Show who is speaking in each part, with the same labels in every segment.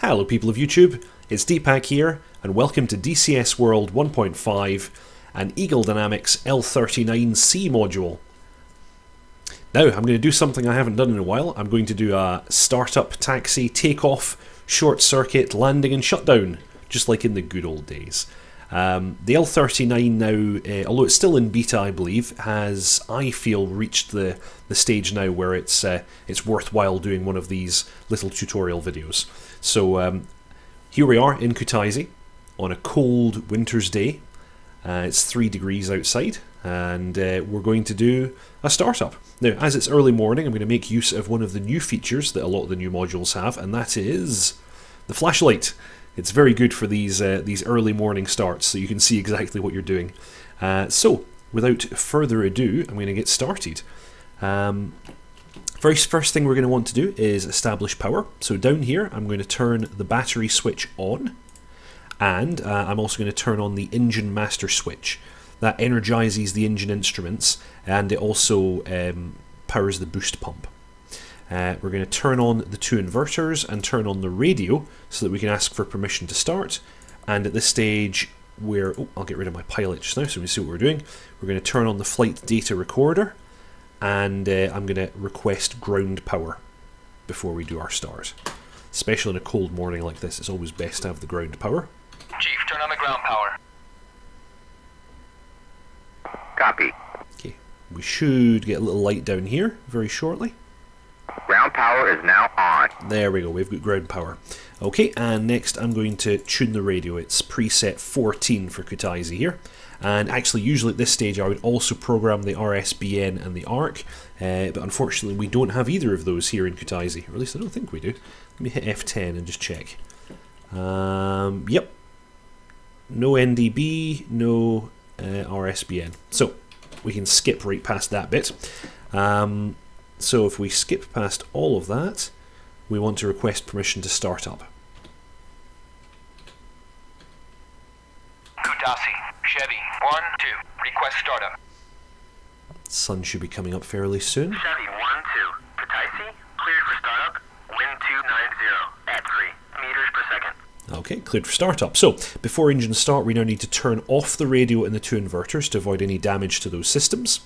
Speaker 1: Hello people of YouTube, it's Deepak here and welcome to DCS World 1.5 and Eagle Dynamics L39C module. Now I'm going to do something I haven't done in a while. I'm going to do a startup, taxi, takeoff, short circuit, landing and shutdown, just like in the good old days. The L39 now, although it's still in beta I believe, has, I feel, reached the stage now where it's worthwhile doing one of these little tutorial videos. So here we are in Kutaisi on a cold winter's day. It's 3 degrees outside and we're going to do a startup. Now as it's early morning I'm going to make use of one of the new features that a lot of the new modules have, and that is the flashlight. It's very good for these early morning starts, so you can see exactly what you're doing. So, without further ado, I'm going to get started. First thing we're going to want to do is establish power. So down here, I'm going to turn the battery switch on, and I'm also going to turn on the engine master switch. That energizes the engine instruments, and it also powers the boost pump. We're going to turn on the 2 inverters and turn on the radio so that we can ask for permission to start. And at this stage, I'll get rid of my pilot just now so we can see what we're doing. We're going to turn on the flight data recorder, and I'm going to request ground power before we do our start. Especially on a cold morning like this, it's always best to have the ground power.
Speaker 2: Chief, turn on the ground power.
Speaker 3: Copy.
Speaker 1: Okay, we should get a little light down here very shortly.
Speaker 3: Ground power is now on.
Speaker 1: There we go, we've got ground power. Okay, and next I'm going to tune the radio. It's preset 14 for Kutaisi here. And actually, usually at this stage I would also program the RSBN and the ARC, but unfortunately we don't have either of those here in Kutaisi, or at least I don't think we do. Let me hit F10 and just check. Yep. No NDB, no RSBN. So, we can skip right past that bit. So if we skip past all of that, we want to request permission to start up.
Speaker 2: Kutaisi, Chevy, 1, 2, request startup.
Speaker 1: Sun should be coming up fairly soon.
Speaker 3: Chevy 1-2. Kutaisi, cleared for startup. Wind 290 at 3 meters per second.
Speaker 1: Okay, cleared for startup. So, before engines start, we now need to turn off the radio and the 2 inverters to avoid any damage to those systems.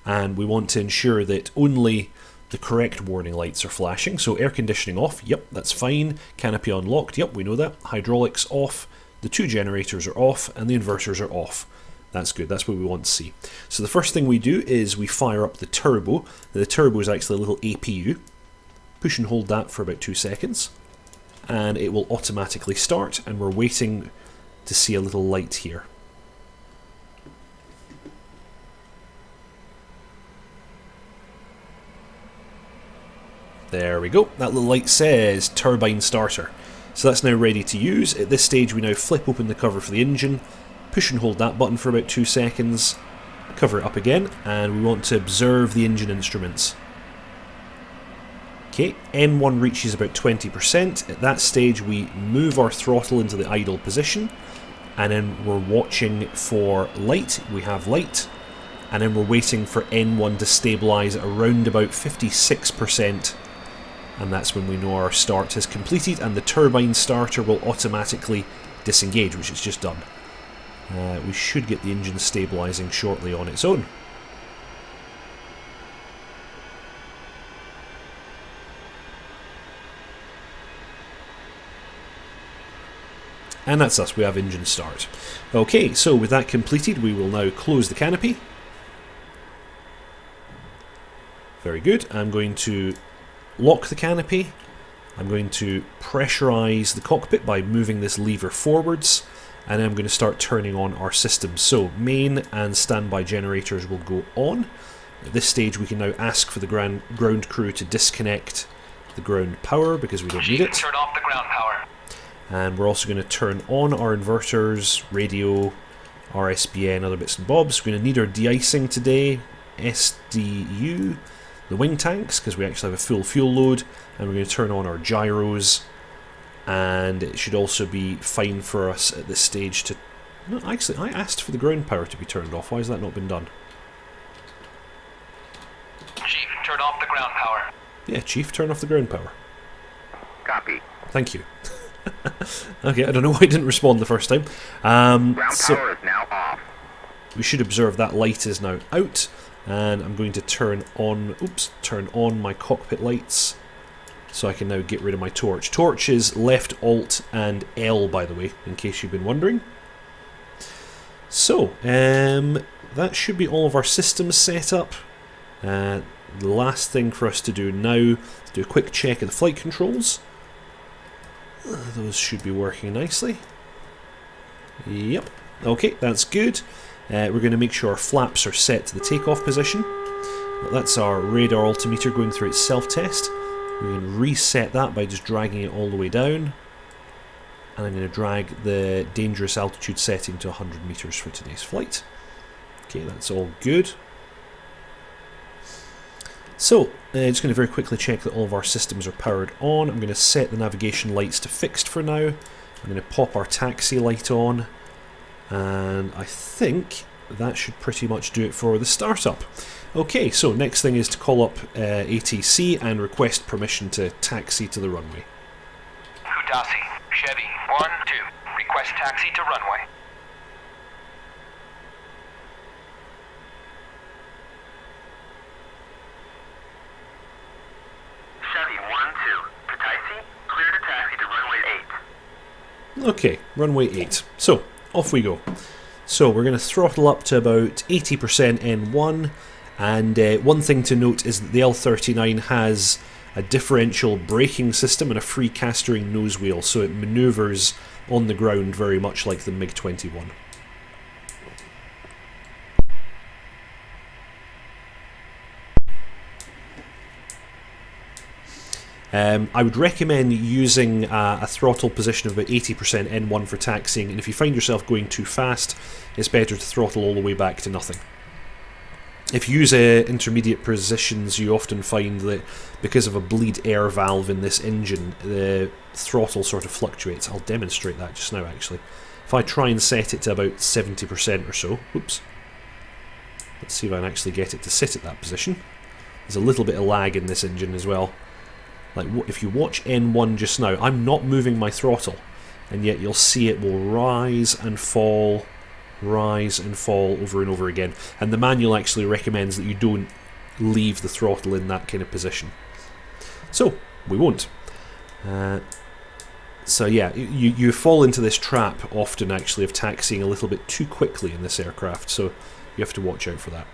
Speaker 1: And we want to ensure that only the correct warning lights are flashing. So air conditioning off, yep, that's fine. Canopy unlocked, yep, we know that. Hydraulics off, the 2 generators are off, and the inverters are off. That's good, that's what we want to see. So the first thing we do is we fire up the turbo. The turbo is actually a little APU. Push and hold that for about 2 seconds, and it will automatically start, and we're waiting to see a little light here. There we go, that little light says turbine starter. So that's now ready to use. At this stage we now flip open the cover for the engine, push and hold that button for about 2 seconds, cover it up again, and we want to observe the engine instruments. Okay, N1 reaches about 20%. At that stage we move our throttle into the idle position, and then we're watching for light. We have light, and then we're waiting for N1 to stabilise at around about 56%. And that's when we know our start has completed, and the turbine starter will automatically disengage, which it's just done. We should get the engine stabilising shortly on its own. And that's us, we have engine start. Okay, so with that completed, we will now close the canopy. Very good. I'm going to lock the canopy. I'm going to pressurise the cockpit by moving this lever forwards, and then I'm going to start turning on our systems. So main and standby generators will go on. At this stage we can now ask for the ground crew to disconnect the ground power because we don't need it.
Speaker 2: Turn off the ground power.
Speaker 1: And we're also going to turn on our inverters, radio, RSBN, other bits and bobs. We're going to need our de-icing today, SDU, the wing tanks, because we actually have a full fuel load, and we're going to turn on our gyros, and it should also be fine for us at this stage to... No, actually, I asked for the ground power to be turned off. Why has that not been done?
Speaker 2: Chief, turn off the ground power.
Speaker 1: Yeah, Chief, turn off the ground power.
Speaker 3: Copy.
Speaker 1: Thank you. Okay, I don't know why I didn't respond the first time.
Speaker 3: Ground
Speaker 1: So
Speaker 3: power is now off.
Speaker 1: we should observe that light is now out, and I'm going to turn on my cockpit lights, so I can now get rid of my torch. Torch is left Alt and L, by the way, in case you've been wondering. So, that should be all of our systems set up. The last thing for us to do now is do a quick check of the flight controls. Those should be working nicely. Yep. Okay, that's good. We're going to make sure our flaps are set to the takeoff position. That's our radar altimeter going through its self-test. We can reset that by just dragging it all the way down. And I'm going to drag the dangerous altitude setting to 100 meters for today's flight. Okay, that's all good. So, just going to very quickly check that all of our systems are powered on. I'm going to set the navigation lights to fixed for now. I'm going to pop our taxi light on. And I think that should pretty much do it for the startup. Okay, so next thing is to call up ATC and request permission to taxi to the runway.
Speaker 2: Kudasi, Chevy, 1-2. Request taxi to runway.
Speaker 3: Chevy 1-2. Kataisi, clear to taxi to runway 8.
Speaker 1: Okay, runway 8. So, off we go. So we're going to throttle up to about 80% N1, and one thing to note is that the L39 has a differential braking system and a free castering nose wheel, so it manoeuvres on the ground very much like the MiG-21. I would recommend using a throttle position of about 80% N1 for taxiing, and if you find yourself going too fast, it's better to throttle all the way back to nothing. If you use intermediate positions, you often find that because of a bleed air valve in this engine, the throttle sort of fluctuates. I'll demonstrate that just now, actually. If I try and set it to about 70% or so, oops. Let's see if I can actually get it to sit at that position. There's a little bit of lag in this engine as well. Like, if you watch N1 just now, I'm not moving my throttle, and yet you'll see it will rise and fall over and over again. And the manual actually recommends that you don't leave the throttle in that kind of position. So, we won't. So yeah, you fall into this trap often actually of taxiing a little bit too quickly in this aircraft, so you have to watch out for that.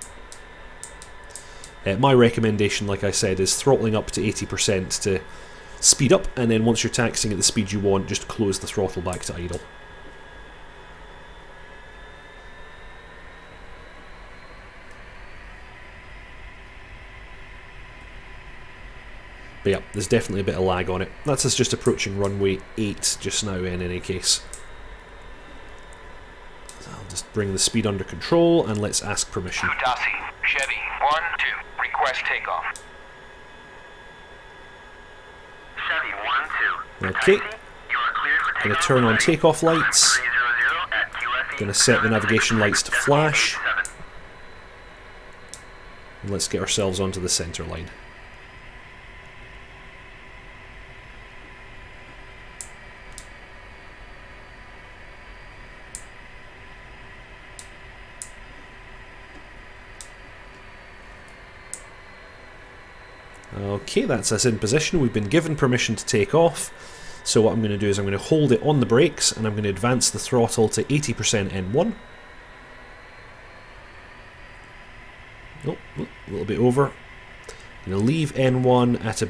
Speaker 1: My recommendation, like I said, is throttling up to 80% to speed up, and then once you're taxiing at the speed you want, just close the throttle back to idle. But yeah, there's definitely a bit of lag on it. That's us just approaching runway 8 just now in any case. So I'll just bring the speed under control and let's ask permission.
Speaker 2: Kudasi, Chevy, 1-2. Request takeoff.
Speaker 3: Chevy 1-2.
Speaker 1: Okay.
Speaker 3: You are cleared for
Speaker 1: Going to
Speaker 3: takeoff
Speaker 1: turn on
Speaker 3: at
Speaker 1: takeoff lights.
Speaker 3: 300 at QFE.
Speaker 1: Going to set the navigation lights to flash.
Speaker 3: 7.
Speaker 1: And let's get ourselves onto the centre line. Okay, that's us in position. We've been given permission to take off. So what I'm going to do is I'm going to hold it on the brakes and I'm going to advance the throttle to 80% N1. Oh, a little bit over. I'm going to leave N1 at a...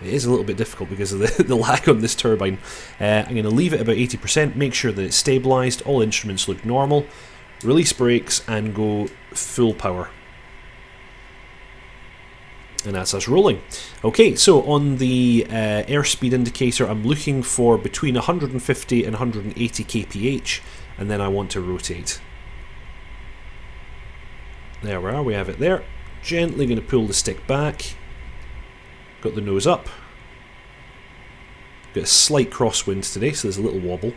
Speaker 1: It is a little bit difficult because of the lag on this turbine. I'm going to leave it about 80%, make sure that it's stabilised, all instruments look normal, release brakes and go full power. And that's us rolling. Okay, so on the airspeed indicator, I'm looking for between 150 and 180 kph, and then I want to rotate. There we are, we have it there. Gently going to pull the stick back. Got the nose up. Got a slight crosswind today, so there's a little wobble.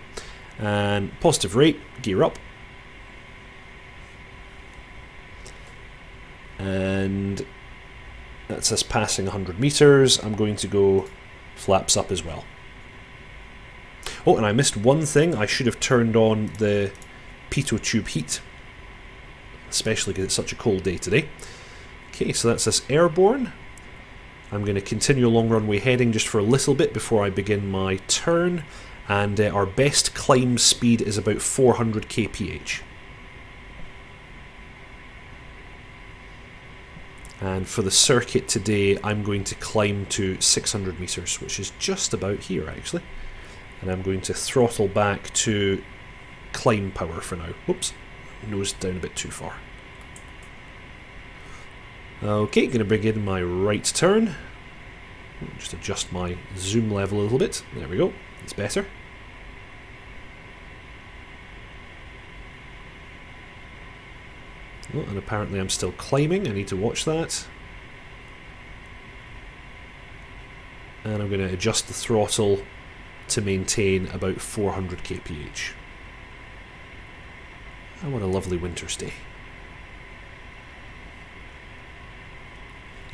Speaker 1: And positive rate, gear up. And that's us passing 100 meters. I'm going to go flaps up as well. Oh, and I missed one thing. I should have turned on the pitot tube heat, especially because it's such a cold day today. Okay, so that's us airborne. I'm going to continue along runway heading just for a little bit before I begin my turn, and our best climb speed is about 400 kph. And for the circuit today, I'm going to climb to 600 meters, which is just about here actually. And I'm going to throttle back to climb power for now. Whoops, nose down a bit too far. Okay, going to begin my right turn. Just adjust my zoom level a little bit. There we go, it's better. Oh, and apparently I'm still climbing, I need to watch that. And I'm going to adjust the throttle to maintain about 400 kph. Oh, what a lovely winter's day.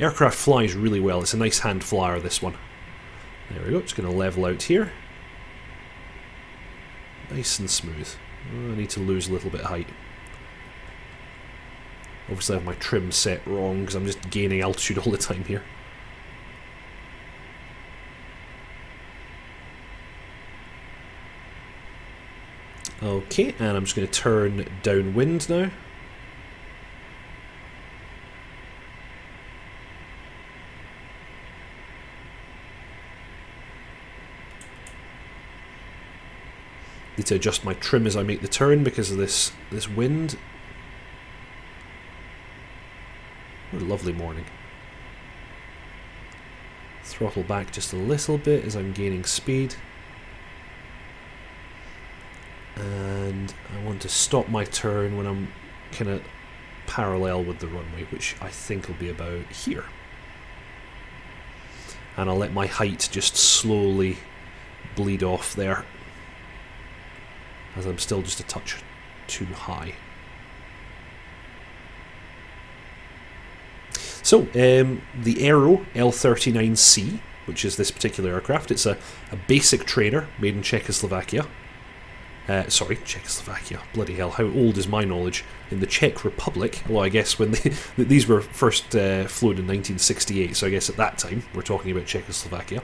Speaker 1: Aircraft flies really well, it's a nice hand flyer, this one. There we go, just going to level out here. Nice and smooth. Oh, I need to lose a little bit of height. Obviously I have my trim set wrong because I'm just gaining altitude all the time here. Okay, and I'm just going to turn downwind now. Need to adjust my trim as I make the turn because of this wind. What a lovely morning. Throttle back just a little bit as I'm gaining speed. And I want to stop my turn when I'm kind of parallel with the runway, which I think will be about here. And I'll let my height just slowly bleed off there, as I'm still just a touch too high. So, the Aero L39C, which is this particular aircraft, it's a basic trainer made in Czechoslovakia. Sorry, Czechoslovakia. Bloody hell, how old is my knowledge? In the Czech Republic, well, I guess when these were first flown in 1968, so I guess at that time we're talking about Czechoslovakia.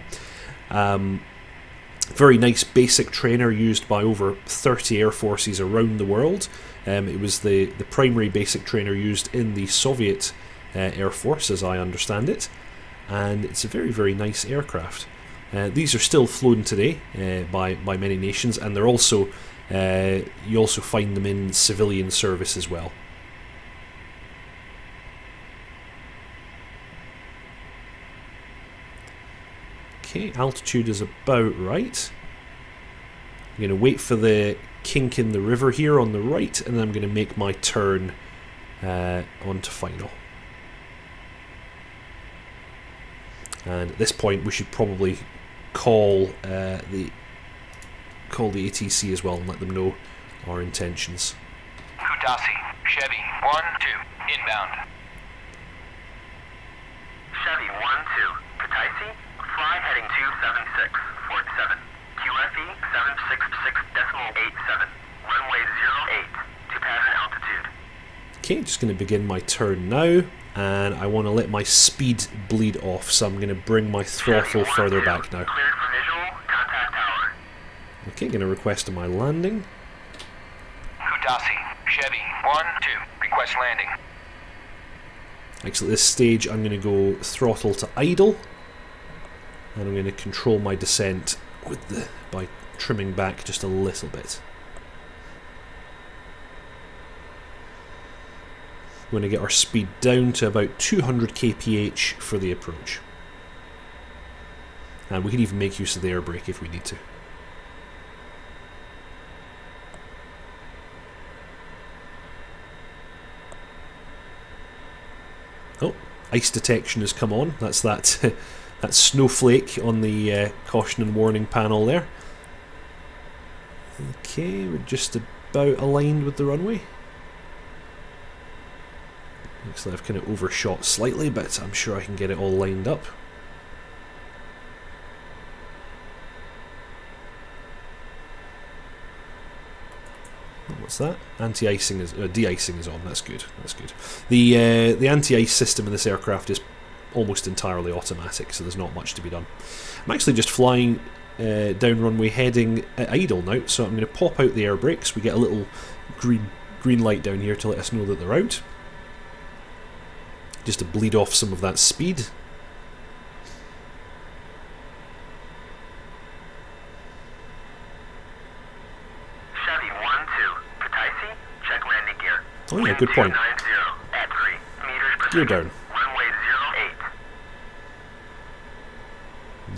Speaker 1: Very nice basic trainer used by over 30 air forces around the world. It was the primary basic trainer used in the Soviet Air Force, as I understand it, and it's a very, very nice aircraft. These are still flown today by many nations, and they're also you also find them in civilian service as well. Okay, altitude is about right. I'm going to wait for the kink in the river here on the right, and then I'm going to make my turn onto final. And at this point we should probably call the ATC as well and let them know our intentions.
Speaker 2: Kudasi, Chevy 1-2, inbound.
Speaker 3: Chevy 1-2, Kutaisi, fly heading 27647, QFE 766.87, runway 08 to pass altitude.
Speaker 1: Okay, just going to begin my turn now, and I want to let my speed bleed off, so I'm going to bring my throttle further back now.
Speaker 3: Cleared for visual, contact tower.
Speaker 1: Okay, going to request my landing.
Speaker 2: Kudasi, Chevy 1-2, request landing.
Speaker 1: Actually, at this stage I'm going to go throttle to idle, and I'm going to control my descent by trimming back just a little bit. We're going to get our speed down to about 200 kph for the approach. And we can even make use of the air brake if we need to. Oh, ice detection has come on. That's that snowflake on the caution and warning panel there. Okay, we're just about aligned with the runway. Looks like I've kind of overshot slightly, but I'm sure I can get it all lined up. What's that? Anti-icing is de-icing is on. That's good. That's good. The anti-ice system in this aircraft is almost entirely automatic, so there's not much to be done. I'm actually just flying down runway heading at idle now, so I'm going to pop out the air brakes. We get a little green light down here to let us know that they're out, just to bleed off some of that speed.
Speaker 3: Chevy 1-2, Kataisi, check landing gear.
Speaker 1: Oh yeah, good point.
Speaker 3: 290 at 3 meters per
Speaker 1: Gear
Speaker 3: second.
Speaker 1: down.
Speaker 3: Runway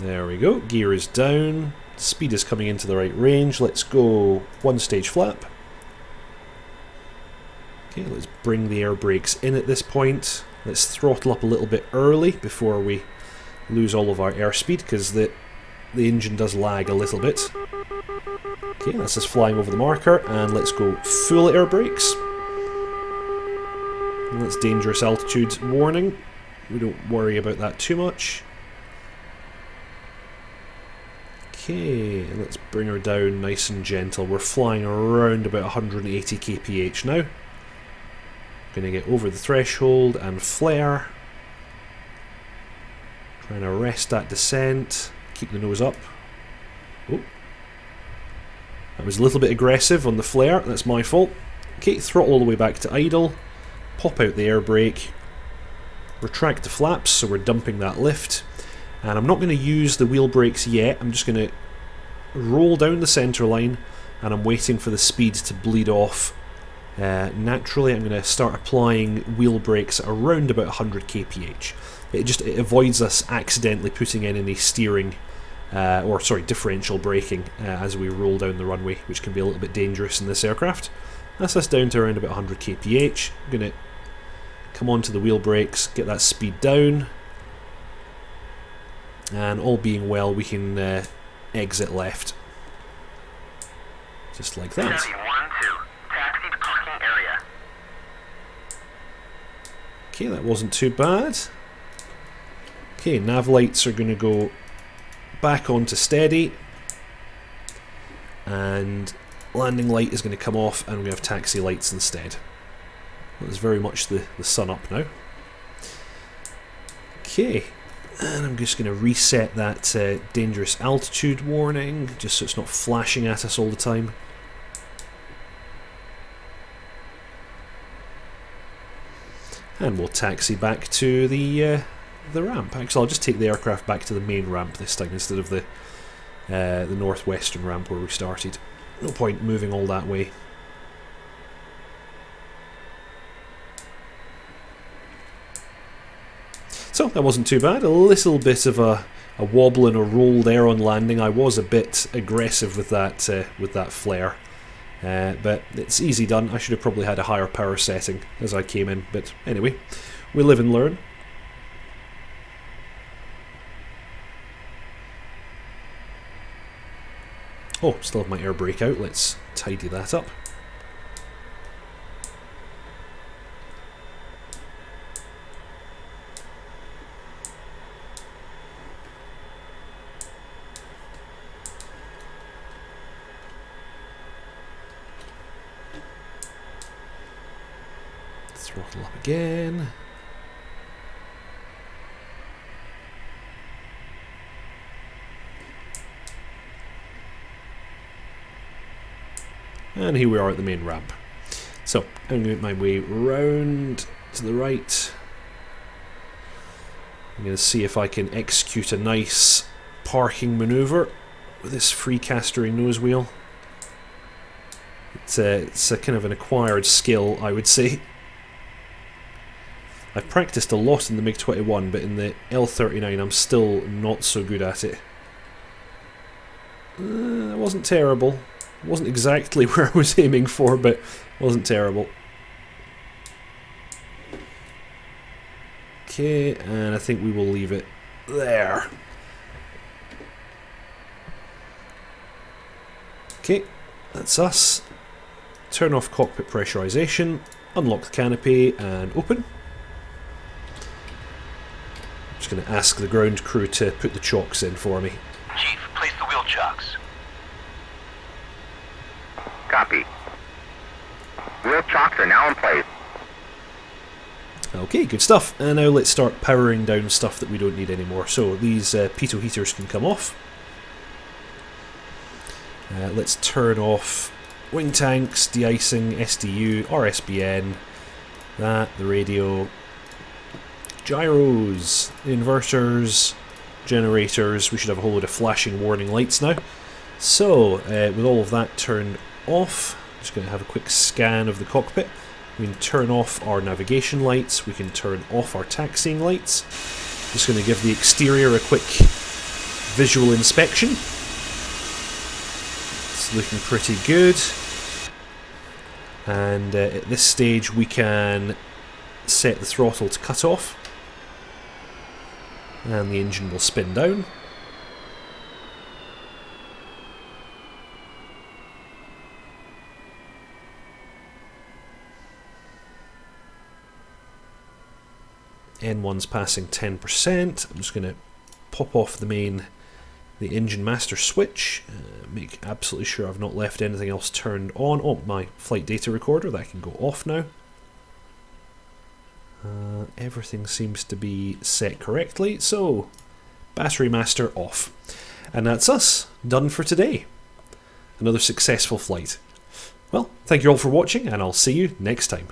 Speaker 3: 08.
Speaker 1: There we go. Gear is down. Speed is coming into the right range. Let's go one stage flap. Okay, let's bring the air brakes in at this point. Let's throttle up a little bit early before we lose all of our airspeed, because the engine does lag a little bit. Okay, that's us flying over the marker, and let's go full air brakes. And that's dangerous altitude warning. We don't worry about that too much. Okay, let's bring her down nice and gentle. We're flying around about 180 kph now. Going to get over the threshold and flare. Trying to arrest that descent. Keep the nose up. Oh. That was a little bit aggressive on the flare. That's my fault. Okay, throttle all the way back to idle. Pop out the air brake. Retract the flaps, so we're dumping that lift. And I'm not going to use the wheel brakes yet. I'm just going to roll down the centre line, and I'm waiting for the speed to bleed off. Naturally, I'm going to start applying wheel brakes at around about 100 kph. It avoids us accidentally putting in any steering, differential braking as we roll down the runway, which can be a little bit dangerous in this aircraft. That's us down to around about 100 kph. I'm going to come onto the wheel brakes, get that speed down. And all being well, we can exit left. Just like that.
Speaker 3: Chevy 1-2, taxi to parking area.
Speaker 1: Okay, that wasn't too bad. Okay, nav lights are going to go back onto steady. And landing light is going to come off, and we're going to have taxi lights instead. There's very much the sun up now. Okay. And I'm just going to reset that dangerous altitude warning, just so it's not flashing at us all the time. And we'll taxi back to the ramp. Actually, I'll just take the aircraft back to the main ramp this time instead of the northwestern ramp where we started. No point moving all that way. So that wasn't too bad. A little bit of a wobble and a roll there on landing. I was a bit aggressive with that flare, but it's easy done. I should have probably had a higher power setting as I came in, but anyway, we live and learn. Oh, still have my air brake out. Let's tidy that up. Throttle up again. And here we are at the main ramp. So I'm going to make my way round to the right. I'm going to see if I can execute a nice parking manoeuvre with this free castering nose wheel. It's a kind of an acquired skill, I would say. I've practiced a lot in the MiG-21, but in the L39 I'm still not so good at it. That wasn't terrible. It wasn't exactly where I was aiming for, but it wasn't terrible. Okay, and I think we will leave it there. Okay, that's us. Turn off cockpit pressurization, unlock the canopy, and open. I'm just going to ask the ground crew to put the chocks in for me.
Speaker 2: Chief, place the wheel chocks.
Speaker 3: Copy. Wheel chocks are now in place.
Speaker 1: Okay, good stuff. And now let's start powering down stuff that we don't need anymore. So these pitot heaters can come off. Let's turn off wing tanks, de-icing, SDU, RSBN, that, the radio, gyros, inverters, generators. We should have a whole load of flashing warning lights now. So, with all of that turned off, I'm just going to have a quick scan of the cockpit. We can turn off our navigation lights, we can turn off our taxiing lights. Just going to give the exterior a quick visual inspection. It's looking pretty good. And at this stage we can set the throttle to cut off. And the engine will spin down. N1's passing 10%. I'm just going to pop off the engine master switch, make absolutely sure I've not left anything else turned on. Oh, my flight data recorder, that can go off now. Everything seems to be set correctly, so battery master off. And that's us, done for today. Another successful flight. Well, thank you all for watching, and I'll see you next time.